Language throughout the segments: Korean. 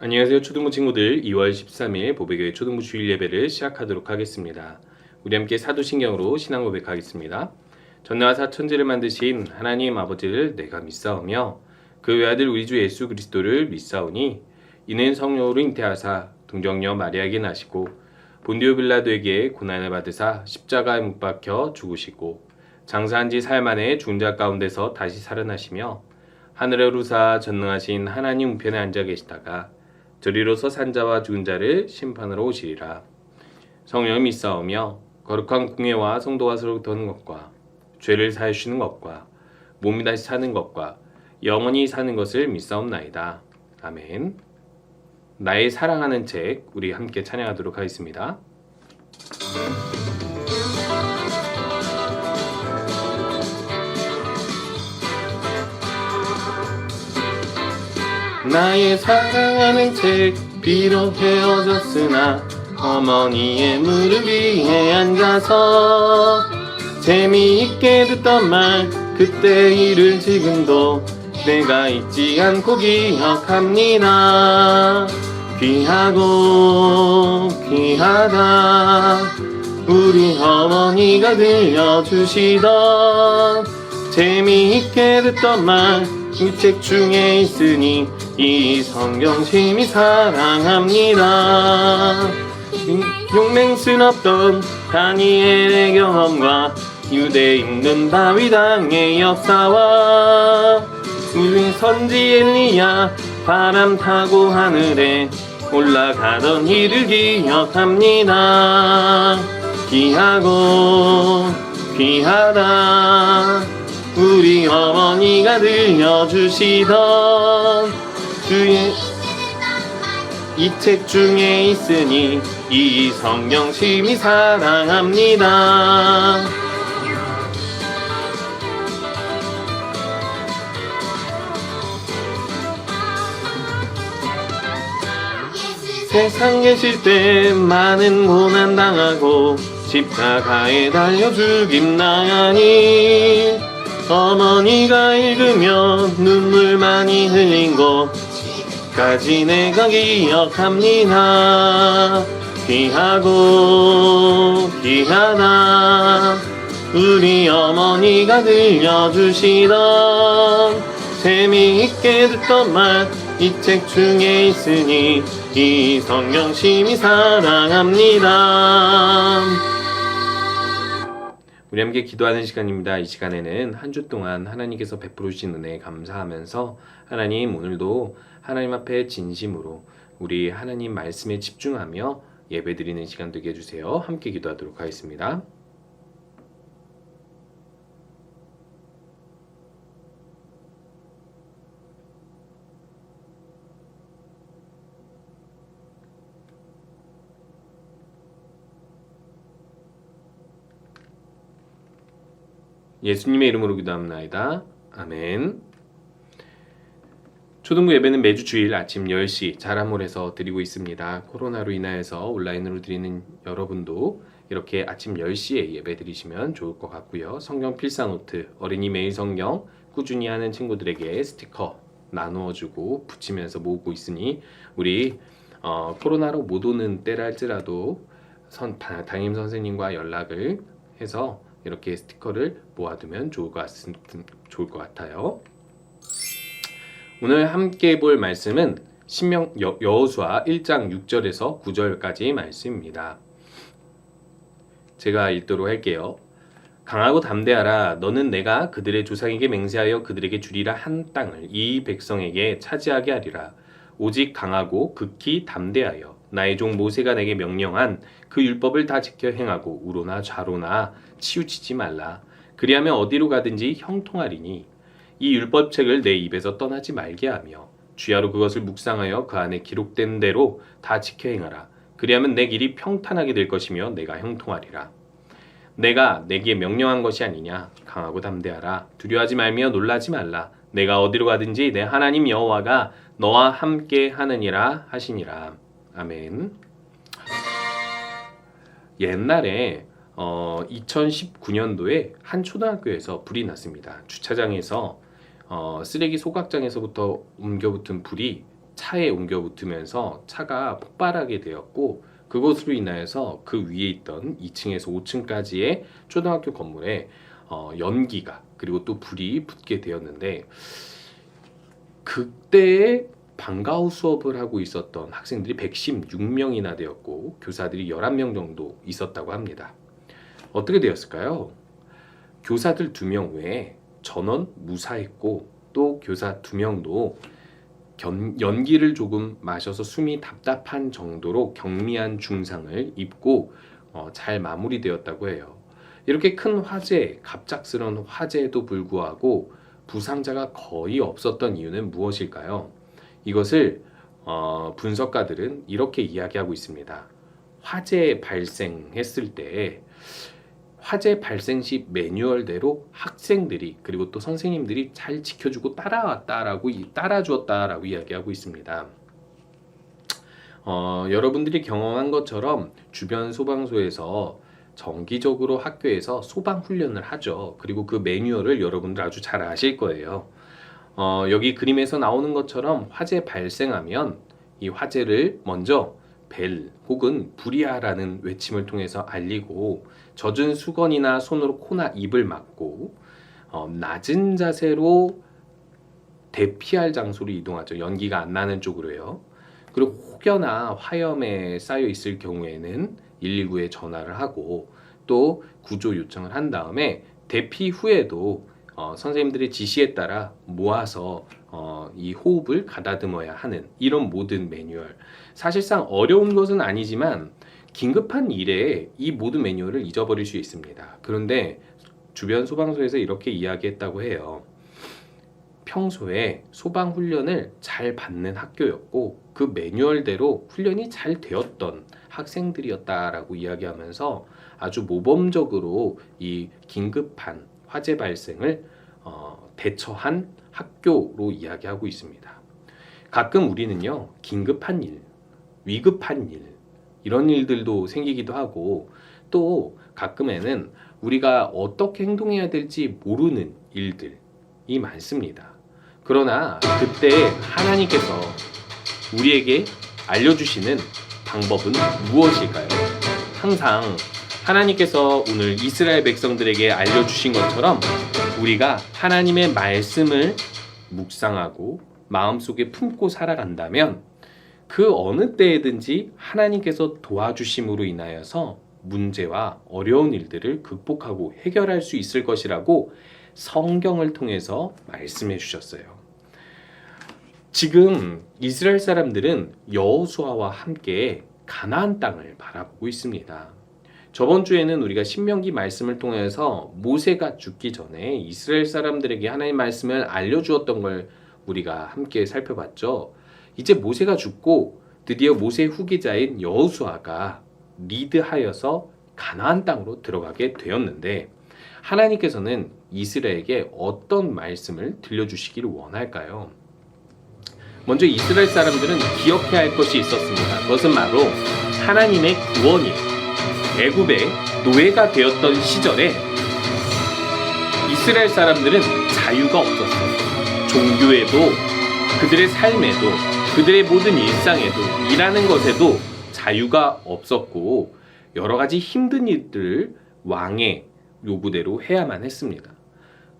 안녕하세요 초등부 친구들. 2월 13일 보배교회 초등부 주일 예배를 시작하도록 하겠습니다. 우리 함께 사도신경으로 신앙 고백하겠습니다. 전능하 사천지를 만드신 하나님 아버지를 내가 믿사오며 그 외아들 우리 주 예수 그리스도를 믿사오니 이는 성령으로 잉태하사 동정녀 마리아에게 나시고 본디오 빌라도에게 고난을 받으사 십자가에 못 박혀 죽으시고 장사한 지 사흘 만에 죽은 자 가운데서 다시 살아나시며 하늘에 오르사 전능하신 하나님 우편에 앉아 계시다가 저리로서 산자와 죽은 자를 심판하러 오시리라. 성령을 믿사오며 거룩한 공예와 성도와 서로 도는 것과 죄를 사해 주시는 것과 몸이 다시 사는 것과 영원히 사는 것을 믿사옵나이다. 아멘. 나의 사랑하는 책, 우리 함께 찬양하도록 하겠습니다. 나의 사랑하는 책, 비록 헤어졌으나 어머니의 무릎 위에 앉아서 재미있게 듣던 말, 그때 일을 지금도 내가 잊지 않고 기억합니다. 귀하고 귀하다 우리 어머니가 들려주시던 재미있게 듣던 말, 이 책 중에 있으니 이 성경 심히 사랑합니다. 용맹스럽던 다니엘의 경험과 유대 있는 다윗 왕의 역사와 우리 선지 엘리야 바람 타고 하늘에 올라가던 일을 기억합니다. 귀하고 귀하다 우리 어머니가 들려주시던 주의 이 책 중에 있으니 이 성경 심히 사랑합니다. 세상 계실 때 많은 고난 당하고 십자가에 달려 죽임 나니 어머니가 읽으며 눈물 많이 흘린 것까지 내가 기억합니다. 귀하고 귀하다 우리 어머니가 들려주시던 재미있게 듣던 말, 이 책 중에 있으니 이 성경 심히 사랑합니다. 우리 함께 기도하는 시간입니다. 이 시간에는 한 주 동안 하나님께서 베풀어 주신 은혜에 감사하면서 하나님 오늘도 하나님 앞에 진심으로 우리 하나님 말씀에 집중하며 예배드리는 시간 되게 해주세요. 함께 기도하도록 하겠습니다. 예수님의 이름으로 기도합니다. 아멘. 초등부 예배는 매주 주일 아침 10시 자라몰에서 드리고 있습니다. 코로나로 인하여서 온라인으로 드리는 여러분도 이렇게 아침 10시에 예배 드리시면 좋을 것 같고요. 성경 필사노트, 어린이 매일 성경 꾸준히 하는 친구들에게 스티커 나누어주고 붙이면서 모으고 있으니 우리 코로나로 못 오는 때랄지라도 담임 선생님과 연락을 해서 이렇게 스티커를 모아두면 좋을 것 같아요. 오늘 함께 볼 말씀은 여호수아 1장 6절에서 9절까지 말씀입니다. 제가 읽도록 할게요. 강하고 담대하라. 너는 내가 그들의 조상에게 맹세하여 그들에게 주리라 한 땅을 이 백성에게 차지하게 하리라. 오직 강하고 극히 담대하여 나의 종 모세가 내게 명령한 그 율법을 다 지켜 행하고 우로나 좌로나 치우치지 말라. 그리하면 어디로 가든지 형통하리니 이 율법책을 내 입에서 떠나지 말게 하며 주야로 그것을 묵상하여 그 안에 기록된 대로 다 지켜 행하라. 그리하면 내 길이 평탄하게 될 것이며 내가 형통하리라. 내가 내게 명령한 것이 아니냐. 강하고 담대하라. 두려워하지 말며 놀라지 말라. 내가 어디로 가든지 내 하나님 여호와가 너와 함께 하느니라 하시니라. 아멘. 옛날에 2019년도에 한 초등학교에서 불이 났습니다. 주차장에서 쓰레기 소각장에서부터 옮겨붙은 불이 차에 옮겨 붙으면서 차가 폭발하게 되었고, 그것으로 인하여서 그 위에 있던 2층에서 5층까지의 초등학교 건물에 연기가 그리고 또 불이 붙게 되었는데, 그때에 방과후 수업을 하고 있었던 학생들이 116명이나 되었고 교사들이 11명 정도 있었다고 합니다. 어떻게 되었을까요? 교사들 2명 외에 전원 무사했고, 또 교사 2명도 연기를 조금 마셔서 숨이 답답한 정도로 경미한 중상을 입고 잘 마무리되었다고 해요. 이렇게 큰 화재, 갑작스러운 화재에도 불구하고 부상자가 거의 없었던 이유는 무엇일까요? 이것을 분석가들은 이렇게 이야기하고 있습니다. 화재 발생했을 때 화재 발생 시 매뉴얼대로 학생들이 그리고 또 선생님들이 잘 지켜주고 따라주었다라고 이야기하고 있습니다. 여러분들이 경험한 것처럼 주변 소방서에서 정기적으로 학교에서 소방 훈련을 하죠. 그리고 그 매뉴얼을 여러분들 아주 잘 아실 거예요. 여기 그림에서 나오는 것처럼 화재 발생하면 이 화재를 먼저 벨 혹은 불이야라는 외침을 통해서 알리고, 젖은 수건이나 손으로 코나 입을 막고 낮은 자세로 대피할 장소로 이동하죠. 연기가 안 나는 쪽으로요. 그리고 혹여나 화염에 쌓여 있을 경우에는 119에 전화를 하고 또 구조 요청을 한 다음에 대피 후에도 선생님들의 지시에 따라 모아서 이 호흡을 가다듬어야 하는 이런 모든 매뉴얼. 사실상 어려운 것은 아니지만 긴급한 일에 이 모든 매뉴얼을 잊어버릴 수 있습니다. 그런데 주변 소방서에서 이렇게 이야기했다고 해요. 평소에 소방 훈련을 잘 받는 학교였고 그 매뉴얼대로 훈련이 잘 되었던 학생들이었다라고 이야기하면서 아주 모범적으로 이 긴급한 화재 발생을 대처한 학교로 이야기하고 있습니다. 가끔 우리는요, 긴급한 일, 위급한 일, 이런 일들도 생기기도 하고, 또 가끔에는 우리가 어떻게 행동해야 될지 모르는 일들이 많습니다. 그러나 그때 하나님께서 우리에게 알려주시는 방법은 무엇일까요? 항상 하나님께서 오늘 이스라엘 백성들에게 알려주신 것처럼 우리가 하나님의 말씀을 묵상하고 마음속에 품고 살아간다면 그 어느 때에든지 하나님께서 도와주심으로 인하여서 문제와 어려운 일들을 극복하고 해결할 수 있을 것이라고 성경을 통해서 말씀해 주셨어요. 지금 이스라엘 사람들은 여호수아와 함께 가나안 땅을 바라보고 있습니다. 저번 주에는 우리가 신명기 말씀을 통해서 모세가 죽기 전에 이스라엘 사람들에게 하나님의 말씀을 알려주었던 걸 우리가 함께 살펴봤죠. 이제 모세가 죽고 드디어 모세의 후계자인 여호수아가 리드하여서 가나안 땅으로 들어가게 되었는데, 하나님께서는 이스라엘에게 어떤 말씀을 들려주시기를 원할까요? 먼저 이스라엘 사람들은 기억해야 할 것이 있었습니다. 그것은 바로 하나님의 구원이에요. 애굽의 노예가 되었던 시절에 이스라엘 사람들은 자유가 없었어요. 종교에도, 그들의 삶에도, 그들의 모든 일상에도, 일하는 것에도 자유가 없었고 여러 가지 힘든 일들을 왕의 요구대로 해야만 했습니다.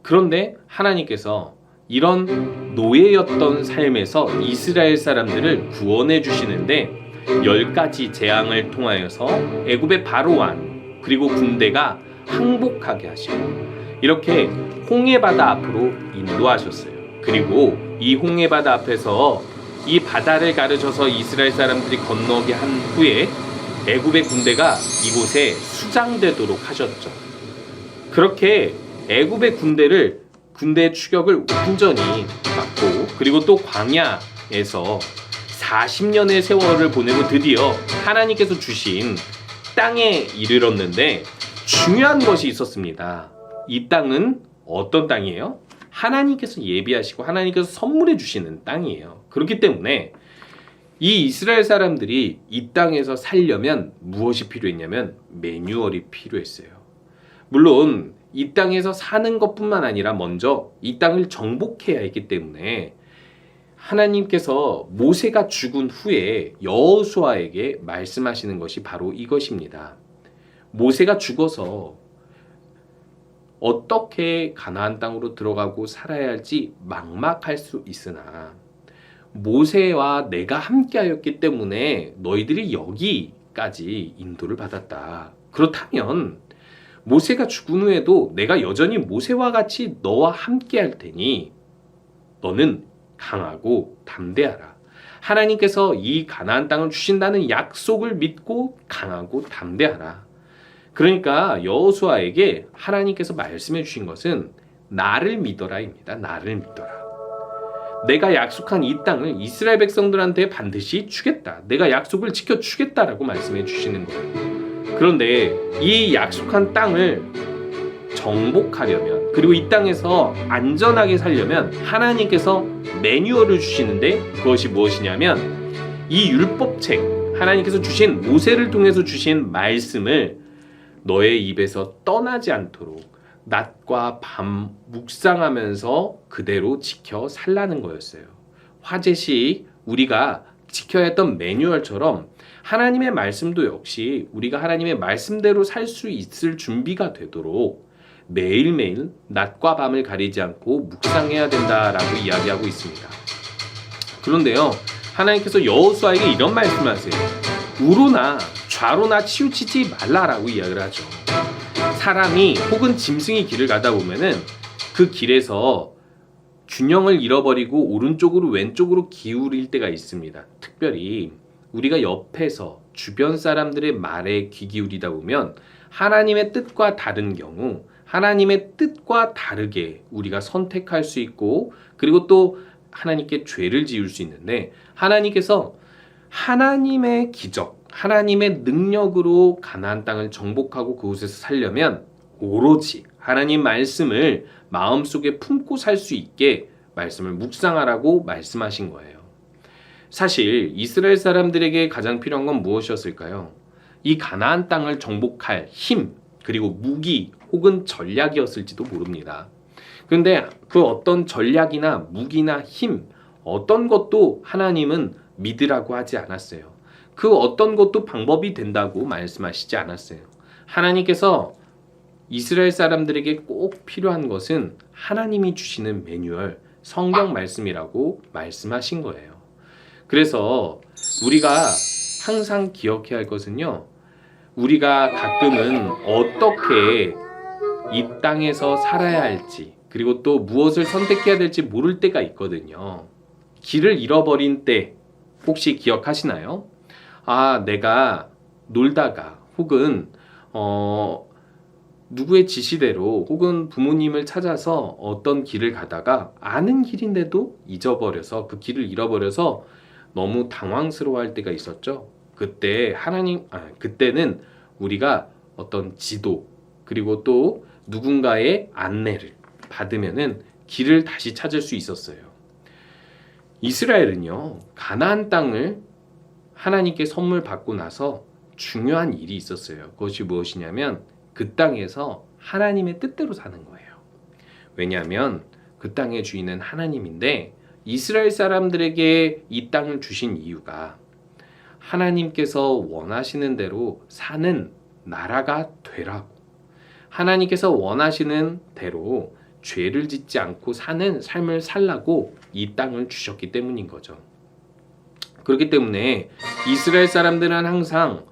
그런데 하나님께서 이런 노예였던 삶에서 이스라엘 사람들을 구원해 주시는데 10가지 재앙을 통하여서 애굽의 바로왕 그리고 군대가 항복하게 하시고 이렇게 홍해바다 앞으로 인도하셨어요. 그리고 이 홍해바다 앞에서 이 바다를 가르쳐서 이스라엘 사람들이 건너게 한 후에 애굽의 군대가 이곳에 수장되도록 하셨죠. 그렇게 애굽의 군대의 추격을 완전히 막고, 그리고 또 광야에서 40년의 세월을 보내고 드디어 하나님께서 주신 땅에 이르렀는데 중요한 것이 있었습니다. 이 땅은 어떤 땅이에요? 하나님께서 예비하시고 하나님께서 선물해 주시는 땅이에요. 그렇기 때문에 이 이스라엘 사람들이 이 땅에서 살려면 무엇이 필요했냐면 매뉴얼이 필요했어요. 물론 이 땅에서 사는 것뿐만 아니라 먼저 이 땅을 정복해야 했기 때문에 하나님께서 모세가 죽은 후에 여호수아에게 말씀하시는 것이 바로 이것입니다. 모세가 죽어서 어떻게 가나안 땅으로 들어가고 살아야 할지 막막할 수 있으나 모세와 내가 함께하였기 때문에 너희들이 여기까지 인도를 받았다. 그렇다면 모세가 죽은 후에도 내가 여전히 모세와 같이 너와 함께할 테니 너는 강하고 담대하라. 하나님께서 이 가나안 땅을 주신다는 약속을 믿고 강하고 담대하라. 그러니까 여호수아에게 하나님께서 말씀해 주신 것은 나를 믿어라입니다. 나를 믿어라. 내가 약속한 이 땅을 이스라엘 백성들한테 반드시 주겠다. 내가 약속을 지켜주겠다라고 말씀해 주시는 거예요. 그런데 이 약속한 땅을 정복하려면, 그리고 이 땅에서 안전하게 살려면 하나님께서 매뉴얼을 주시는데, 그것이 무엇이냐면 이 율법책, 하나님께서 주신 모세를 통해서 주신 말씀을 너의 입에서 떠나지 않도록 낮과 밤 묵상하면서 그대로 지켜 살라는 거였어요. 화제식 우리가 지켜야 했던 매뉴얼처럼 하나님의 말씀도 역시 우리가 하나님의 말씀대로 살 수 있을 준비가 되도록 매일매일 낮과 밤을 가리지 않고 묵상해야 된다라고 이야기하고 있습니다. 그런데요, 하나님께서 여호수아에게 이런 말씀을 하세요. 우로나 좌로나 치우치지 말라라고 이야기를 하죠. 사람이 혹은 짐승이 길을 가다 보면은 그 길에서 균형을 잃어버리고 오른쪽으로 왼쪽으로 기울일 때가 있습니다. 특별히 우리가 옆에서 주변 사람들의 말에 귀 기울이다 보면 하나님의 뜻과 다른 경우 하나님의 뜻과 다르게 우리가 선택할 수 있고, 그리고 또 하나님께 죄를 지을 수 있는데, 하나님께서 하나님의 기적, 하나님의 능력으로 가나안 땅을 정복하고 그곳에서 살려면 오로지 하나님 말씀을 마음속에 품고 살 수 있게 말씀을 묵상하라고 말씀하신 거예요. 사실 이스라엘 사람들에게 가장 필요한 건 무엇이었을까요? 이 가나안 땅을 정복할 힘, 그리고 무기 혹은 전략이었을지도 모릅니다. 그런데 그 어떤 전략이나 무기나 힘, 어떤 것도 하나님은 믿으라고 하지 않았어요. 그 어떤 것도 방법이 된다고 말씀하시지 않았어요. 하나님께서 이스라엘 사람들에게 꼭 필요한 것은 하나님이 주시는 매뉴얼, 성경 말씀이라고 말씀하신 거예요. 그래서 우리가 항상 기억해야 할 것은요, 우리가 가끔은 어떻게 이 땅에서 살아야 할지, 그리고 또 무엇을 선택해야 될지 모를 때가 있거든요. 길을 잃어버린 때 혹시 기억하시나요? 아, 내가 놀다가 혹은 누구의 지시대로 혹은 부모님을 찾아서 어떤 길을 가다가 아는 길인데도 잊어버려서 그 길을 잃어버려서 너무 당황스러워할 때가 있었죠. 그때는 우리가 어떤 지도, 그리고 또 누군가의 안내를 받으면은 길을 다시 찾을 수 있었어요. 이스라엘은요, 가나안 땅을 하나님께 선물 받고 나서 중요한 일이 있었어요. 그것이 무엇이냐면 그 땅에서 하나님의 뜻대로 사는 거예요. 왜냐하면 그 땅의 주인은 하나님인데, 이스라엘 사람들에게 이 땅을 주신 이유가 하나님께서 원하시는 대로 사는 나라가 되라고, 하나님께서 원하시는 대로 죄를 짓지 않고 사는 삶을 살라고 이 땅을 주셨기 때문인 거죠. 그렇기 때문에 이스라엘 사람들은 항상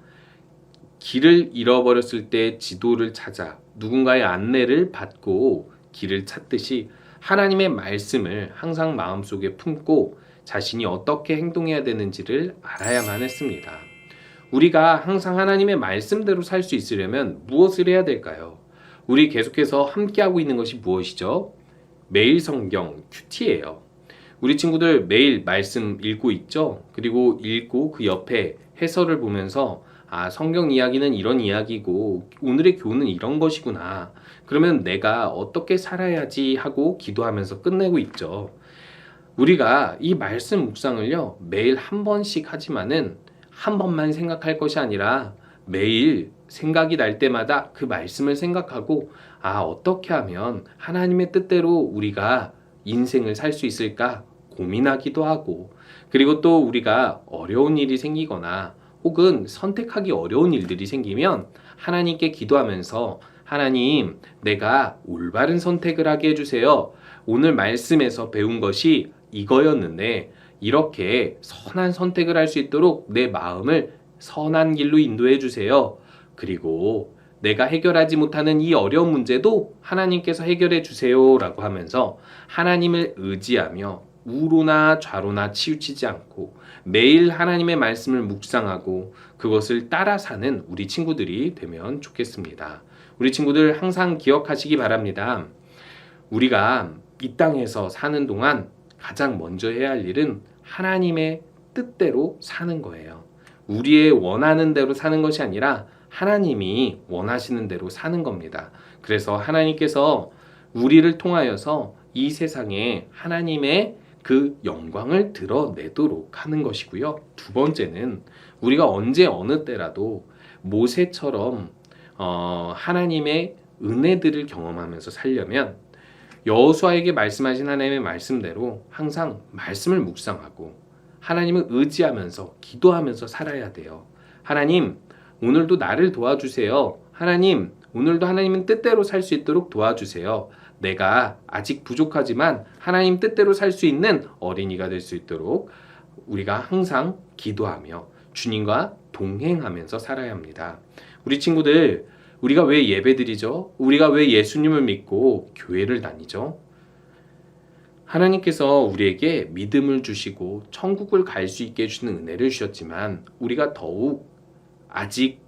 길을 잃어버렸을 때 지도를 찾아 누군가의 안내를 받고 길을 찾듯이 하나님의 말씀을 항상 마음속에 품고 자신이 어떻게 행동해야 되는지를 알아야만 했습니다. 우리가 항상 하나님의 말씀대로 살 수 있으려면 무엇을 해야 될까요? 우리 계속해서 함께하고 있는 것이 무엇이죠? 매일 성경 큐티예요. 우리 친구들 매일 말씀 읽고 있죠? 그리고 읽고 그 옆에 해설을 보면서 성경 이야기는 이런 이야기고 오늘의 교훈은 이런 것이구나. 그러면 내가 어떻게 살아야지 하고 기도하면서 끝내고 있죠. 우리가 이 말씀 묵상을요, 매일 한 번씩 하지만은 한 번만 생각할 것이 아니라 매일 생각이 날 때마다 그 말씀을 생각하고 어떻게 하면 하나님의 뜻대로 우리가 인생을 살 수 있을까 고민하기도 하고, 그리고 또 우리가 어려운 일이 생기거나 혹은 선택하기 어려운 일들이 생기면 하나님께 기도하면서 하나님, 내가 올바른 선택을 하게 해주세요. 오늘 말씀에서 배운 것이 이거였는데 이렇게 선한 선택을 할 수 있도록 내 마음을 선한 길로 인도해 주세요. 그리고 내가 해결하지 못하는 이 어려운 문제도 하나님께서 해결해 주세요 라고 하면서 하나님을 의지하며 우로나 좌로나 치우치지 않고 매일 하나님의 말씀을 묵상하고 그것을 따라 사는 우리 친구들이 되면 좋겠습니다. 우리 친구들 항상 기억하시기 바랍니다. 우리가 이 땅에서 사는 동안 가장 먼저 해야 할 일은 하나님의 뜻대로 사는 거예요. 우리의 원하는 대로 사는 것이 아니라 하나님이 원하시는 대로 사는 겁니다. 그래서 하나님께서 우리를 통하여서 이 세상에 하나님의 그 영광을 드러내도록 하는 것이고요. 두 번째는 우리가 언제 어느 때라도 모세처럼 하나님의 은혜들을 경험하면서 살려면 여호수아에게 말씀하신 하나님의 말씀대로 항상 말씀을 묵상하고 하나님을 의지하면서 기도하면서 살아야 돼요. 하나님, 오늘도 나를 도와주세요. 하나님, 오늘도 하나님은 뜻대로 살 수 있도록 도와주세요. 내가 아직 부족하지만 하나님 뜻대로 살 수 있는 어린이가 될 수 있도록 우리가 항상 기도하며 주님과 동행하면서 살아야 합니다. 우리 친구들, 우리가 왜 예배드리죠? 우리가 왜 예수님을 믿고 교회를 다니죠? 하나님께서 우리에게 믿음을 주시고 천국을 갈 수 있게 해주시는 은혜를 주셨지만 우리가 더욱 아직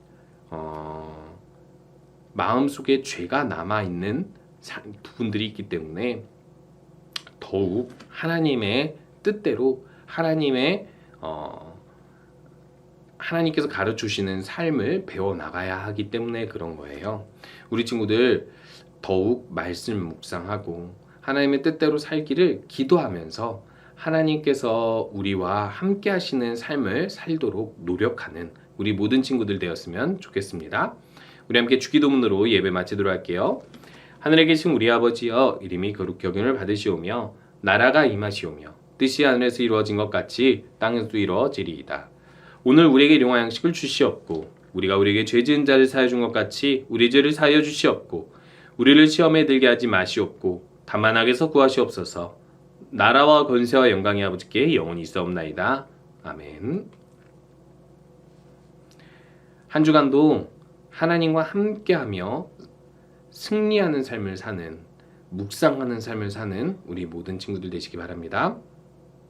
마음속에 죄가 남아있는 부분들이 있기 때문에 더욱 하나님의 뜻대로 하나님께서 가르쳐주시는 삶을 배워나가야 하기 때문에 그런 거예요. 우리 친구들 더욱 말씀 묵상하고 하나님의 뜻대로 살기를 기도하면서 하나님께서 우리와 함께 하시는 삶을 살도록 노력하는 우리 모든 친구들 되었으면 좋겠습니다. 우리 함께 주기도문으로 예배 마치도록 할게요. 하늘에 계신 우리 아버지여, 이름이 거룩히 여김을 받으시오며 나라가 임하시오며 뜻이 하늘에서 이루어진 것 같이 땅에서도 이루어지리이다. 오늘 우리에게 일용할 양식을 주시옵고 우리가 우리에게 죄 지은 자를 사하여 준 것 같이 우리 죄를 사하여 주시옵고 우리를 시험에 들게 하지 마시옵고 다만 악에서 구하시옵소서. 나라와 권세와 영광이 아버지께 영원히 있사옵나이다. 아멘. 한 주간도 하나님과 함께하며 승리하는 삶을 사는, 묵상하는 삶을 사는 우리 모든 친구들 되시기 바랍니다.